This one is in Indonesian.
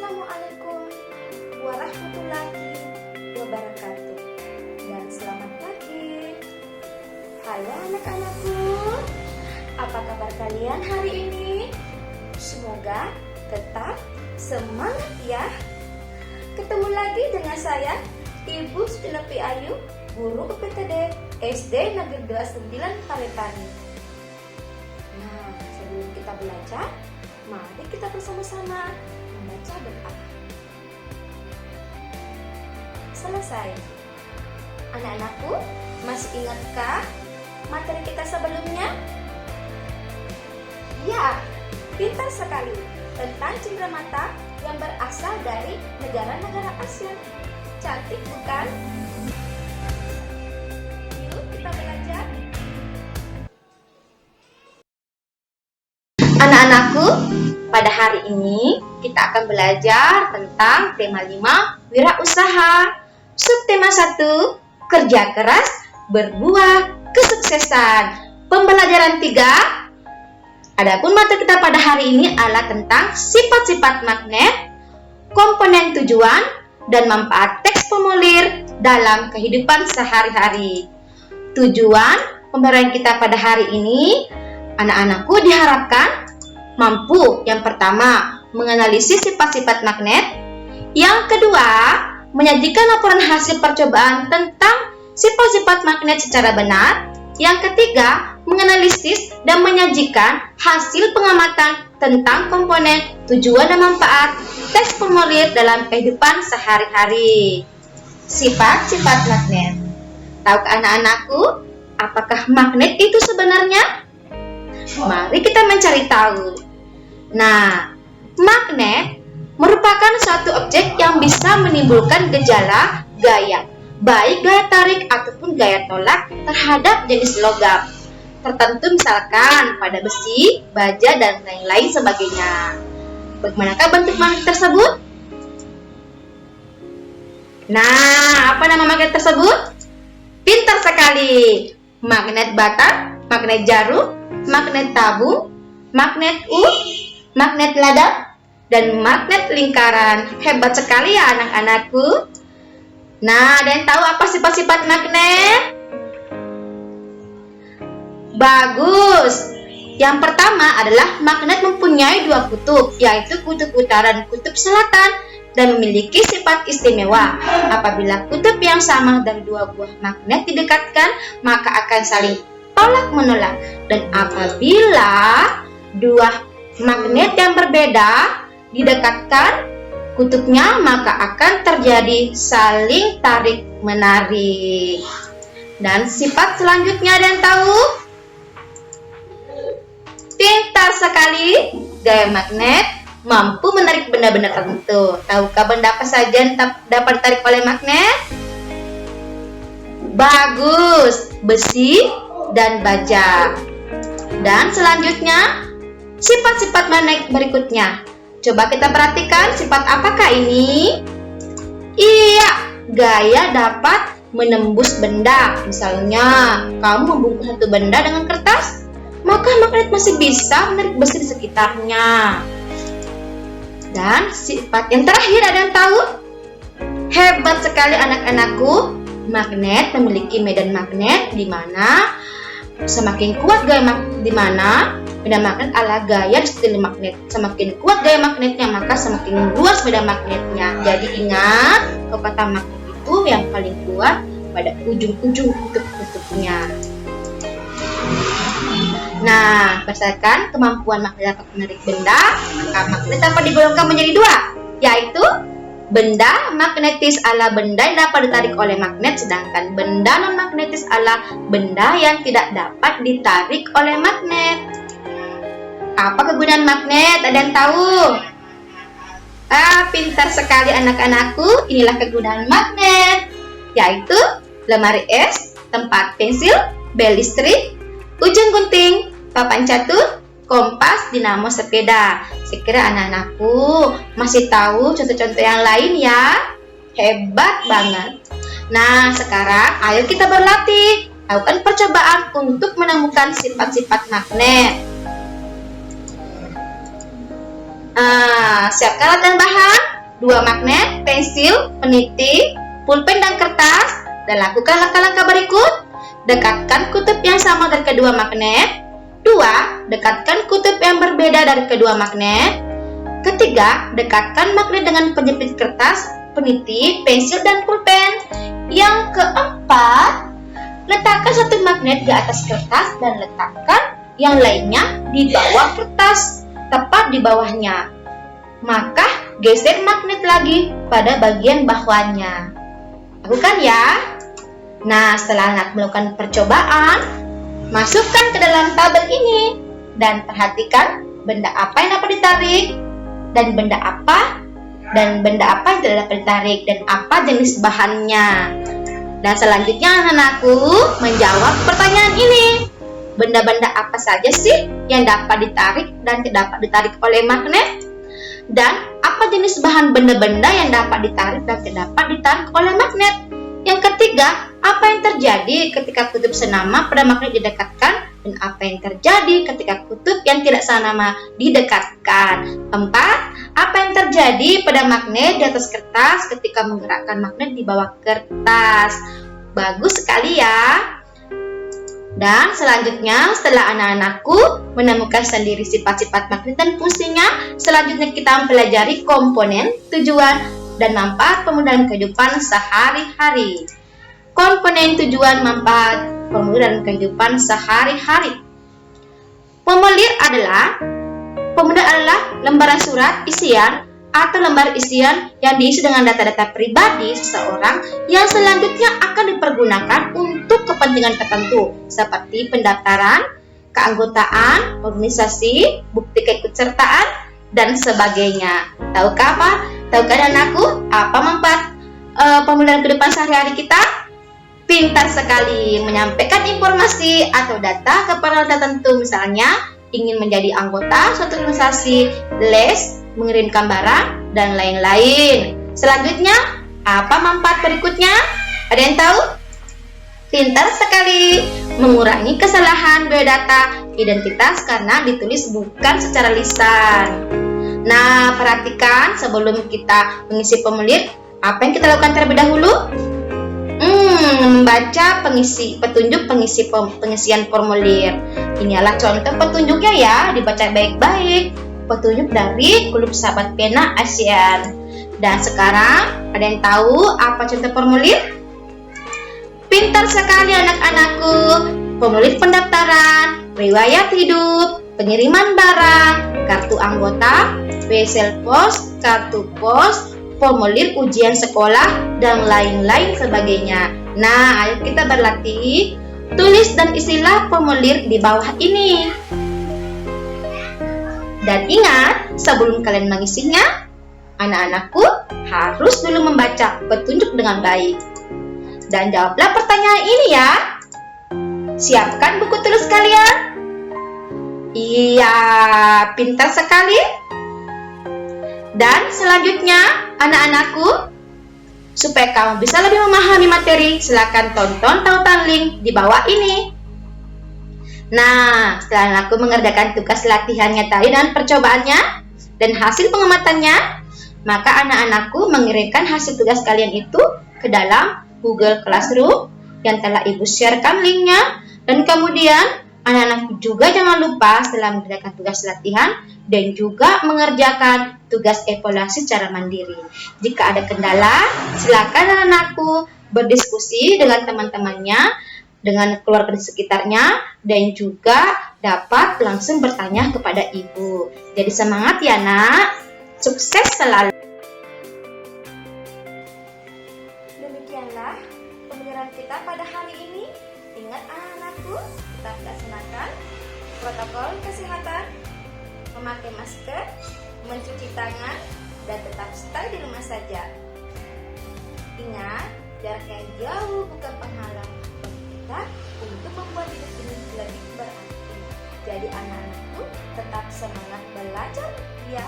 Assalamualaikum warahmatullahi wabarakatuh. Dan selamat pagi. Halo anak-anakku, apa kabar kalian hari ini? Semoga tetap semangat ya. Ketemu lagi dengan saya, Ibu Stilopi Ayu, guru UPTD SD Negeri 29 Paretani. Nah, sebelum kita belajar, mari kita bersama-sama membaca doa. Selesai. Anak-anakku, masih ingatkah materi kita sebelumnya? Ya, pintar sekali tentang cenderamata yang berasal dari negara-negara Asia. Cantik bukan? Yuk kita belajar. Anak-anakku, pada hari ini kita akan belajar tentang tema 5, wirausaha. Subtema 1, kerja keras berbuah kesuksesan. Pembelajaran 3. Adapun materi kita pada hari ini adalah tentang sifat-sifat magnet, komponen tujuan, dan manfaat teks formulir dalam kehidupan sehari-hari. Tujuan pembelajaran kita pada hari ini, anak-anakku diharapkan mampu yang pertama menganalisis sifat-sifat magnet, yang kedua menyajikan laporan hasil percobaan tentang sifat-sifat magnet secara benar, yang ketiga menganalisis dan menyajikan hasil pengamatan tentang komponen, tujuan dan manfaat teks formulir dalam kehidupan sehari-hari. Sifat-sifat magnet. Tahukah anak-anakku, apakah magnet itu sebenarnya? Mari kita mencari tahu. Nah, magnet merupakan suatu objek yang bisa menimbulkan gejala gaya, baik gaya tarik ataupun gaya tolak terhadap jenis logam tertentu, misalkan pada besi, baja, dan lain-lain sebagainya. Bagaimanakah bentuk magnet tersebut? Nah, apa nama magnet tersebut? Pintar sekali. Magnet bata, magnet jarum, magnet tabung, magnet magnet ladang, dan magnet lingkaran. Hebat sekali ya anak-anakku. Nah, ada yang tahu apa sifat-sifat magnet? Bagus. Yang pertama adalah magnet mempunyai dua kutub, yaitu kutub utara dan kutub selatan, dan memiliki sifat istimewa. Apabila kutub yang sama dari dua buah magnet didekatkan, maka akan saling tolak-menolak. Dan apabila dua magnet yang berbeda didekatkan kutubnya, maka akan terjadi saling tarik-menarik. Dan sifat selanjutnya ada yang tahu? Pintar sekali. Gaya magnet mampu menarik benda-benda tertentu. Tahukah benda apa saja yang dapat ditarik oleh magnet? Bagus, besi dan baja. Dan selanjutnya, sifat-sifat magnet berikutnya. Coba kita perhatikan sifat apakah ini? Iya, gaya dapat menembus benda. Misalnya, kamu membungkus satu benda dengan kertas, maka magnet masih bisa menarik besi di sekitarnya. Dan sifat yang terakhir ada yang tahu? Hebat sekali anak-anakku. Magnet memiliki medan magnet di mana semakin kuat gaya magnet, di mana medan magnet adalah gaya di sekeliling magnet. Semakin kuat gaya magnetnya, maka semakin luas medan magnetnya. Jadi ingat, kekuatan magnet itu yang paling kuat pada ujung-ujung kutub-kutubnya. Nah, berdasarkan kemampuan magnet dapat menarik benda, maka magnet dapat digolongkan menjadi dua, yaitu benda magnetis adalah benda yang dapat ditarik oleh magnet, sedangkan benda non-magnetis adalah benda yang tidak dapat ditarik oleh magnet. Apa kegunaan magnet? Ada yang tahu? Pintar sekali anak-anakku. Inilah kegunaan magnet, yaitu lemari es, tempat pensil, bel listrik, ujung gunting, papan catur, kompas, dinamo sepeda. Saya kira anak-anakku masih tahu contoh-contoh yang lain ya. Hebat banget. Nah, sekarang ayo kita berlatih. Lakukan percobaan untuk menemukan sifat-sifat magnet. Siapkan alat dan bahan. 2 magnet, pensil, peniti, pulpen dan kertas, dan lakukan langkah-langkah berikut. Dekatkan kutub yang sama dari kedua magnet. 2. Dekatkan kutub yang berbeda dari kedua magnet. Ketiga, dekatkan magnet dengan penjepit kertas, peniti, pensil, dan pulpen. Yang keempat, letakkan satu magnet di atas kertas dan letakkan yang lainnya di bawah kertas, tepat di bawahnya. Maka geser magnet lagi pada bagian bawahnya. Lakukan ya. Nah, setelah anak melakukan percobaan, masukkan ke dalam tabel ini dan perhatikan benda apa yang dapat ditarik dan benda apa yang tidak dapat ditarik dan apa jenis bahannya. Dan selanjutnya anak-anakku menjawab pertanyaan ini. Benda-benda apa saja sih yang dapat ditarik dan tidak dapat ditarik oleh magnet? Dan apa jenis bahan benda-benda yang dapat ditarik dan tidak dapat ditarik oleh magnet? Yang ketiga, apa yang terjadi ketika kutub senama pada magnet didekatkan dan apa yang terjadi ketika kutub yang tidak senama didekatkan? 4. Apa yang terjadi pada magnet di atas kertas ketika menggerakkan magnet di bawah kertas? Bagus sekali ya. Dan selanjutnya, setelah anak-anakku menemukan sendiri sifat-sifat magnet dan fungsinya, selanjutnya kita mempelajari komponen, tujuan, dan manfaat penggunaan kehidupan sehari-hari. Komponen, tujuan, manfaat penggunaan kehidupan sehari-hari. Formulir adalah lembaran surat isian atau lembar isian yang diisi dengan data-data pribadi seseorang yang selanjutnya akan dipergunakan untuk kepentingan tertentu seperti pendaftaran, keanggotaan, organisasi, bukti keikutsertaan, dan sebagainya. Tahukah anakku apa manfaat penggunaan kehidupan sehari-hari kita? Pintar sekali menyampaikan informasi atau data kepada tertentu, misalnya ingin menjadi anggota suatu organisasi, les, mengirimkan barang, dan lain-lain. Selanjutnya, apa manfaat berikutnya? Ada yang tahu? Pintar sekali mengurangi kesalahan biodata identitas karena ditulis bukan secara lisan. Nah, perhatikan sebelum kita mengisi formulir, apa yang kita lakukan terlebih dahulu? Membaca petunjuk pengisian formulir. Inilah contoh petunjuknya ya, dibaca baik-baik. Petunjuk dari Klub Sahabat Pena ASEAN. Dan sekarang, ada yang tahu apa contoh formulir? Pintar sekali anak-anakku. Formulir pendaftaran, riwayat hidup, pengiriman barang, kartu anggota, wesel pos, kartu pos, formulir ujian sekolah, dan lain-lain sebagainya. Nah, ayo kita berlatih. Tulis dan isilah formulir di bawah ini. Dan ingat, sebelum kalian mengisinya, anak-anakku harus dulu membaca petunjuk dengan baik. Dan jawablah pertanyaan ini ya. Siapkan buku tulis kalian. Iya, pintar sekali. Dan selanjutnya, anak-anakku, supaya kamu bisa lebih memahami materi, silakan tonton tautan link di bawah ini. Nah, setelah aku mengerjakan tugas latihannya tadi dan percobaannya dan hasil pengamatannya, maka anak-anakku mengirimkan hasil tugas kalian itu ke dalam Google Classroom yang telah Ibu sharekan linknya. Dan kemudian anak-anakku juga jangan lupa setelah mengerjakan tugas latihan dan juga mengerjakan tugas evaluasi secara mandiri. Jika ada kendala, silakan anak-anakku berdiskusi dengan teman-temannya, dengan keluarga di sekitarnya, dan juga dapat langsung bertanya kepada ibu. Jadi semangat ya nak, sukses selalu. Demikianlah pembelajaran kita pada hari ini. Ingat anak-anakku, tetap laksanakan protokol kesehatan, memakai masker, mencuci tangan, dan tetap stay di rumah saja. Ingat, jarak yang jauh bukan penghalang bagi kita untuk membuat hidup ini lebih berarti. Jadi anak-anakku tetap semangat belajar ya.